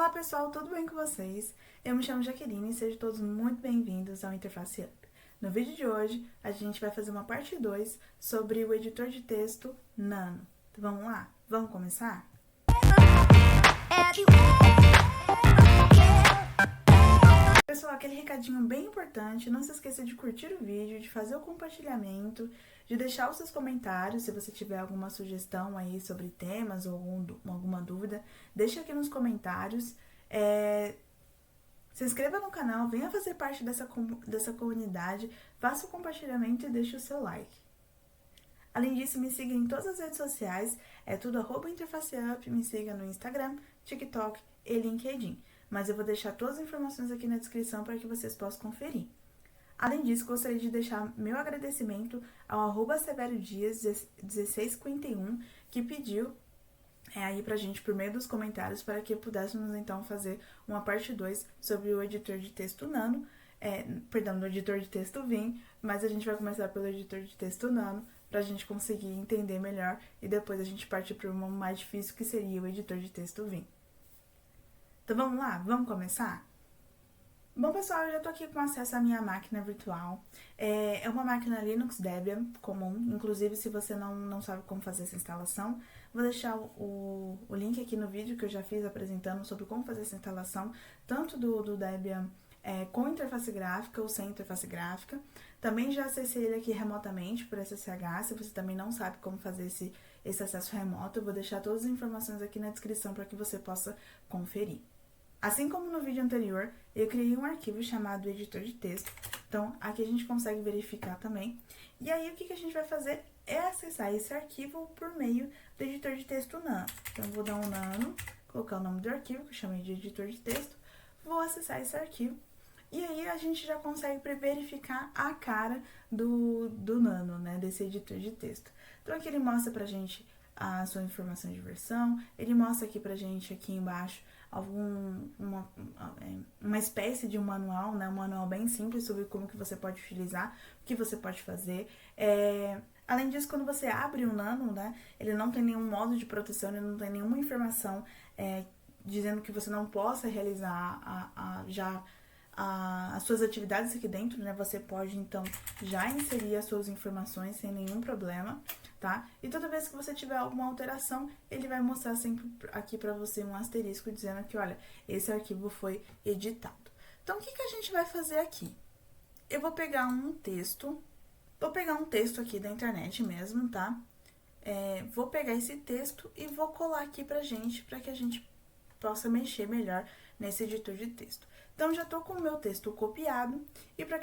Olá pessoal, tudo bem com vocês? Eu me chamo Jaqueline e sejam todos muito bem-vindos ao Interface Up. No vídeo de hoje, a gente vai fazer uma parte 2 sobre o editor de texto Nano. Então vamos lá? Vamos começar? Pessoal, aquele recadinho bem importante, não se esqueça de curtir o vídeo, de fazer o compartilhamento, de deixar os seus comentários, se você tiver alguma sugestão aí sobre temas ou alguma dúvida, deixa aqui nos comentários. Se inscreva no canal, venha fazer parte dessa comunidade, faça o compartilhamento e deixe o seu like. Além disso, me siga em todas as redes sociais, é tudo @interfaceup, me siga no Instagram, TikTok e LinkedIn. Mas eu vou deixar todas as informações aqui na descrição para que vocês possam conferir. Além disso, gostaria de deixar meu agradecimento ao @SeveroDias1651, que pediu aí pra gente por meio dos comentários para que pudéssemos então fazer uma parte 2 sobre o editor de texto Nano, do editor de texto Vim, mas a gente vai começar pelo editor de texto Nano para a gente conseguir entender melhor e depois a gente parte para uma mais difícil que seria o editor de texto Vim. Então vamos lá? Vamos começar? Bom, pessoal, eu já tô aqui com acesso à minha máquina virtual. É uma máquina Linux Debian comum, inclusive se você não sabe como fazer essa instalação, vou deixar o link aqui no vídeo que eu já fiz apresentando sobre como fazer essa instalação, tanto do Debian com interface gráfica ou sem interface gráfica. Também já acessei ele aqui remotamente por SSH, se você também não sabe como fazer esse acesso remoto, eu vou deixar todas as informações aqui na descrição para que você possa conferir. Assim como no vídeo anterior, eu criei um arquivo chamado editor de texto, então aqui a gente consegue verificar também. E aí o que a gente vai fazer é acessar esse arquivo por meio do editor de texto Nano. Então eu vou dar um Nano, colocar o nome do arquivo, que eu chamei de editor de texto, vou acessar esse arquivo. E aí a gente já consegue verificar a cara do Nano, né, desse editor de texto. Então aqui ele mostra pra gente a sua informação de versão, ele mostra aqui pra gente, aqui embaixo, uma espécie de um manual, né, um manual bem simples sobre como que você pode utilizar, o que você pode fazer. Além disso, quando você abre o Nano, né, ele não tem nenhum modo de proteção, ele não tem nenhuma informação dizendo que você não possa realizar as suas atividades aqui dentro, né? Você pode, então, já inserir as suas informações sem nenhum problema, tá? E toda vez que você tiver alguma alteração, ele vai mostrar sempre aqui pra você um asterisco dizendo que, olha, esse arquivo foi editado. Então, o que a gente vai fazer aqui? Eu vou pegar um texto aqui da internet mesmo, tá? Vou pegar esse texto e vou colar aqui pra gente, pra que a gente possa mexer melhor nesse editor de texto. Então, já tô com o meu texto copiado, e para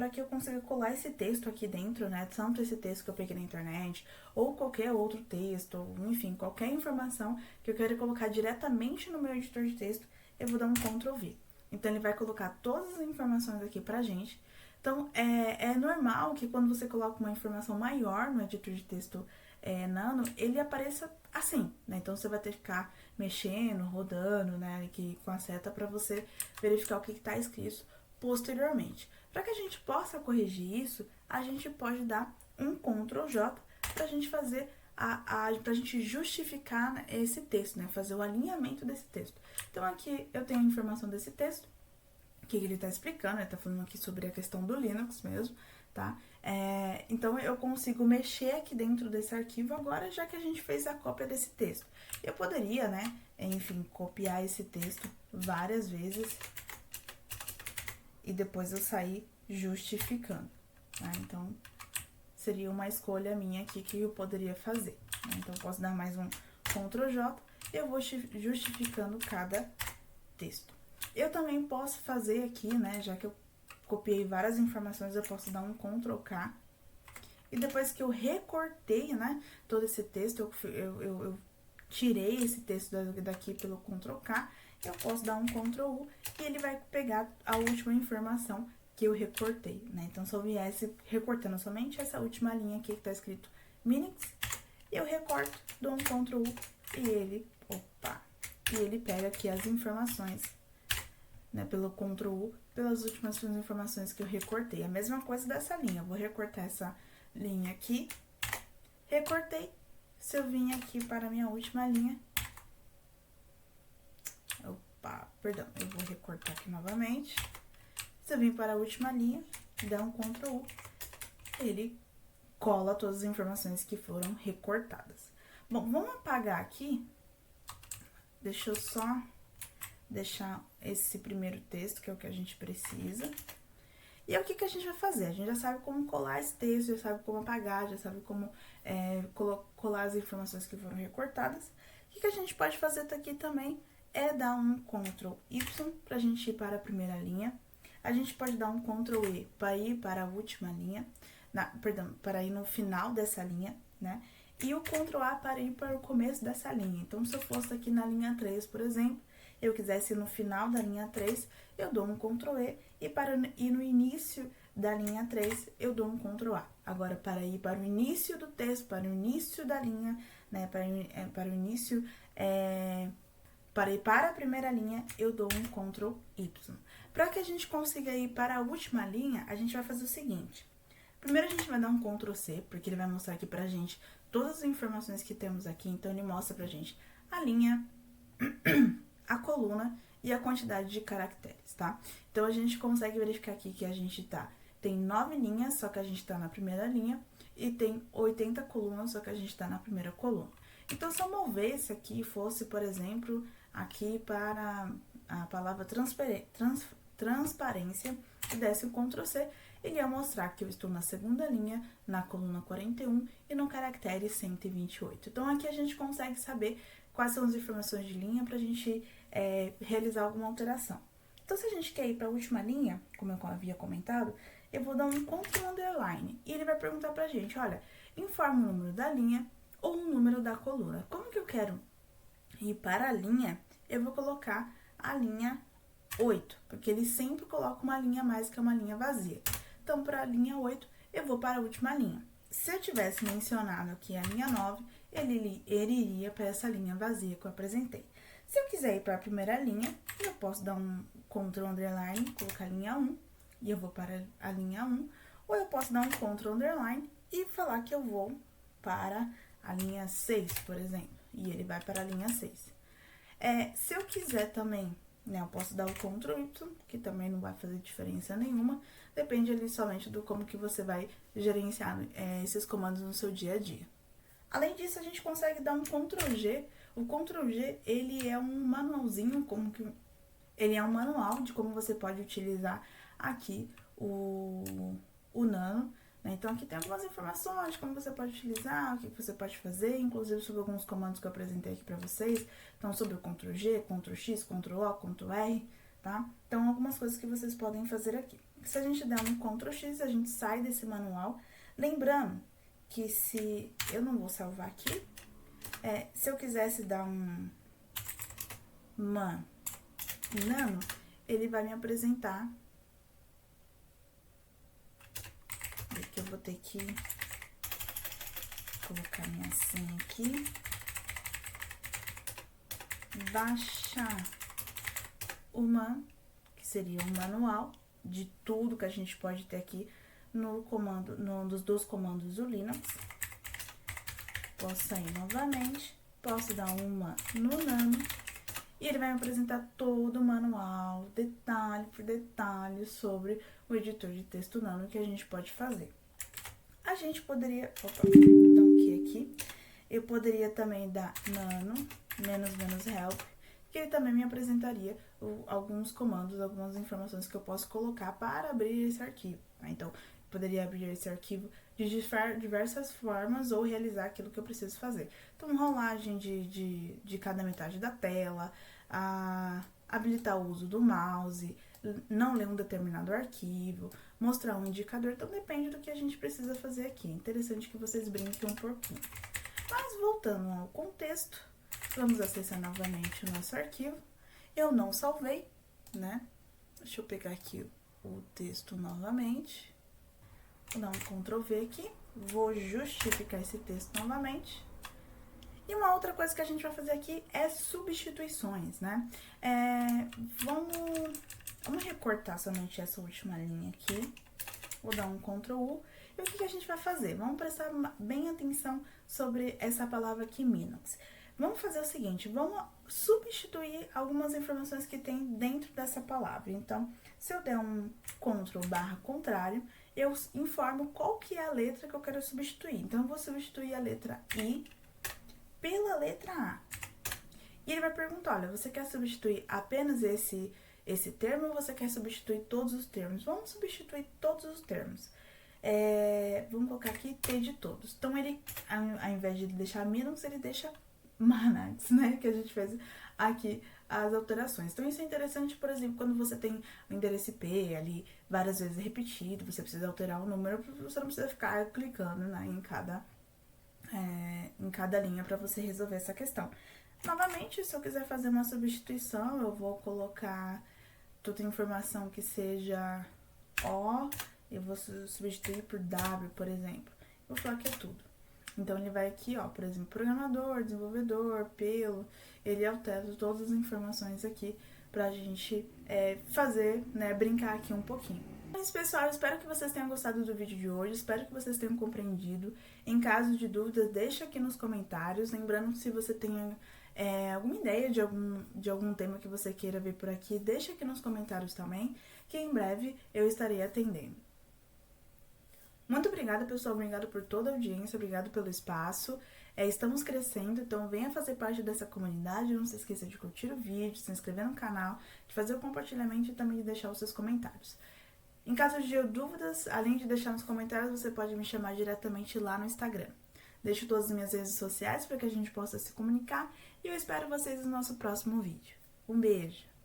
que eu consiga colar esse texto aqui dentro, né, tanto esse texto que eu peguei na internet, ou qualquer outro texto, ou, enfim, qualquer informação que eu queira colocar diretamente no meu editor de texto, eu vou dar um Ctrl V. Então, ele vai colocar todas as informações aqui pra gente. Então, é normal que quando você coloca uma informação maior no editor de texto Nano, ele apareça assim, né? Então, você vai ter que ficar mexendo, rodando, né, aqui com a seta para você verificar o que está escrito posteriormente. Para que a gente possa corrigir isso, a gente pode dar um Ctrl J para a gente fazer pra gente justificar, né, esse texto, né, fazer o alinhamento desse texto. Então, aqui eu tenho a informação desse texto, que ele está explicando, ele está falando aqui sobre a questão do Linux mesmo, tá? Então, eu consigo mexer aqui dentro desse arquivo agora, já que a gente fez a cópia desse texto. Eu poderia, né, enfim, copiar esse texto várias vezes e depois eu sair justificando, tá? Então, seria uma escolha minha aqui que eu poderia fazer, né? Então, eu posso dar mais um Ctrl J e eu vou justificando cada texto. Eu também posso fazer aqui, né, já que eu copiei várias informações, eu posso dar um Ctrl K. E depois que eu recortei, né, todo esse texto, eu tirei esse texto daqui pelo Ctrl K, eu posso dar um Ctrl U e ele vai pegar a última informação que eu recortei, né? Então, se eu viesse recortando somente essa última linha aqui que tá escrito Minix, eu recorto, dou um Ctrl U e ele pega aqui as informações, né, pelo Ctrl U, pelas últimas informações que eu recortei. A mesma coisa dessa linha, eu vou recortar essa linha aqui, recortei. Se eu vim aqui para a minha última linha, perdão, eu vou recortar aqui novamente. Se eu vim para a última linha, dá um Ctrl U, ele cola todas as informações que foram recortadas. Bom, vamos apagar aqui. Deixa eu só deixar esse primeiro texto, que é o que a gente precisa. E aí, o que a gente vai fazer? A gente já sabe como colar esse texto, já sabe como apagar, já sabe como colar as informações que foram recortadas. O que a gente pode fazer aqui também é dar um Ctrl Y para a gente ir para a primeira linha. A gente pode dar um Ctrl E para ir para a última linha, perdão, para ir no final dessa linha, né? E o Ctrl A para ir para o começo dessa linha. Então, se eu fosse aqui na linha 3, por exemplo, eu quisesse ir no final da linha 3, eu dou um Ctrl E, e para ir no início da linha 3, eu dou um Ctrl A. Agora, para ir para o início do texto, para o início da linha, né, para o início, para ir para a primeira linha, eu dou um Ctrl Y. Para que a gente consiga ir para a última linha, a gente vai fazer o seguinte. Primeiro, a gente vai dar um Ctrl C, porque ele vai mostrar aqui pra gente todas as informações que temos aqui. Então, ele mostra pra gente a linha, a coluna e a quantidade de caracteres, tá? Então, a gente consegue verificar aqui que a gente tem 9 linhas, só que a gente tá na primeira linha, e tem 80 colunas, só que a gente tá na primeira coluna. Então, se eu movesse aqui, fosse, por exemplo, aqui para a palavra transparência, e desse o Ctrl C, ele ia mostrar que eu estou na segunda linha, na coluna 41 e no caractere 128. Então, aqui a gente consegue saber quais são as informações de linha para a gente realizar alguma alteração. Então, se a gente quer ir para a última linha, como eu havia comentado, eu vou dar um Ctrl Underline e ele vai perguntar para a gente, olha, informa o número da linha ou o número da coluna. Como que eu quero ir para a linha? Eu vou colocar a linha 8, porque ele sempre coloca uma linha a mais que uma linha vazia. Então, para a linha 8, eu vou para a última linha. Se eu tivesse mencionado aqui a linha 9, ele iria para essa linha vazia que eu apresentei. Se eu quiser ir para a primeira linha, eu posso dar um Ctrl Underline, colocar a linha 1, e eu vou para a linha 1, ou eu posso dar um Ctrl Underline e falar que eu vou para a linha 6, por exemplo, e ele vai para a linha 6. Se eu quiser também, né, eu posso dar o Ctrl Y, que também não vai fazer diferença nenhuma, depende ali somente do como que você vai gerenciar esses comandos no seu dia a dia. Além disso, a gente consegue dar um Ctrl G. O Ctrl G, ele é um manualzinho, ele é um manual de como você pode utilizar aqui o Nano, né? Então, aqui tem algumas informações de como você pode utilizar, o que você pode fazer, inclusive sobre alguns comandos que eu apresentei aqui para vocês. Então, sobre o Ctrl G, Ctrl X, Ctrl O, Ctrl R, tá? Então, algumas coisas que vocês podem fazer aqui. Se a gente der um Ctrl X, a gente sai desse manual. Lembrando que se eu não vou salvar aqui, se eu quisesse dar um Nano, ele vai me apresentar. Aqui eu vou ter que colocar minha senha aqui. Baixar que seria um manual de tudo que a gente pode ter aqui no comando, dos comandos do Linux. Posso sair novamente, posso dar uma no Nano e ele vai me apresentar todo o manual, detalhe por detalhe, sobre o editor de texto Nano que a gente pode fazer. A gente poderia, dar um aqui, eu poderia também dar Nano, -help, que ele também me apresentaria alguns comandos, algumas informações que eu posso colocar para abrir esse arquivo. Tá? Então, eu poderia abrir esse arquivo de diversas formas ou realizar aquilo que eu preciso fazer. Então, rolagem de cada metade da tela, habilitar o uso do mouse, não ler um determinado arquivo, mostrar um indicador. Então, depende do que a gente precisa fazer aqui. É interessante que vocês brinquem um pouquinho. Mas, voltando ao contexto, vamos acessar novamente o nosso arquivo. Eu não salvei, né? Deixa eu pegar aqui o texto novamente. Vou dar um Ctrl V aqui. Vou justificar esse texto novamente. E uma outra coisa que a gente vai fazer aqui é substituições, né? Vamos recortar somente essa última linha aqui. Vou dar um Ctrl U. E o que a gente vai fazer? Vamos prestar bem atenção sobre essa palavra aqui, Minox. Vamos fazer o seguinte, vamos substituir algumas informações que tem dentro dessa palavra. Então, se eu der um Ctrl/contrário, eu informo qual que é a letra que eu quero substituir. Então, eu vou substituir a letra I pela letra A. E ele vai perguntar, olha, você quer substituir apenas esse termo ou você quer substituir todos os termos? Vamos substituir todos os termos. Vamos colocar aqui T de todos. Então, ele, ao invés de deixar Minus, ele deixa Manax, né? Que a gente fez aqui as alterações. Então, isso é interessante, por exemplo, quando você tem o endereço IP ali várias vezes repetido, você precisa alterar o número, você não precisa ficar clicando, né, em cada linha para você resolver essa questão. Novamente, se eu quiser fazer uma substituição, eu vou colocar toda informação que seja O, eu vou substituir por W, por exemplo. Vou falar que é tudo. Então, ele vai aqui, ó, por exemplo, programador, desenvolvedor, pelo, ele altera todas as informações aqui pra gente fazer, né, brincar aqui um pouquinho. Mas, pessoal, eu espero que vocês tenham gostado do vídeo de hoje, espero que vocês tenham compreendido. Em caso de dúvidas, deixa aqui nos comentários. Lembrando que se você tem alguma ideia de algum tema que você queira ver por aqui, deixa aqui nos comentários também, que em breve eu estarei atendendo. Muito obrigada, pessoal, obrigada por toda a audiência, obrigado pelo espaço. Estamos crescendo, então venha fazer parte dessa comunidade, não se esqueça de curtir o vídeo, se inscrever no canal, de fazer o compartilhamento e também de deixar os seus comentários. Em caso de dúvidas, além de deixar nos comentários, você pode me chamar diretamente lá no Instagram. Deixo todas as minhas redes sociais para que a gente possa se comunicar e eu espero vocês no nosso próximo vídeo. Um beijo!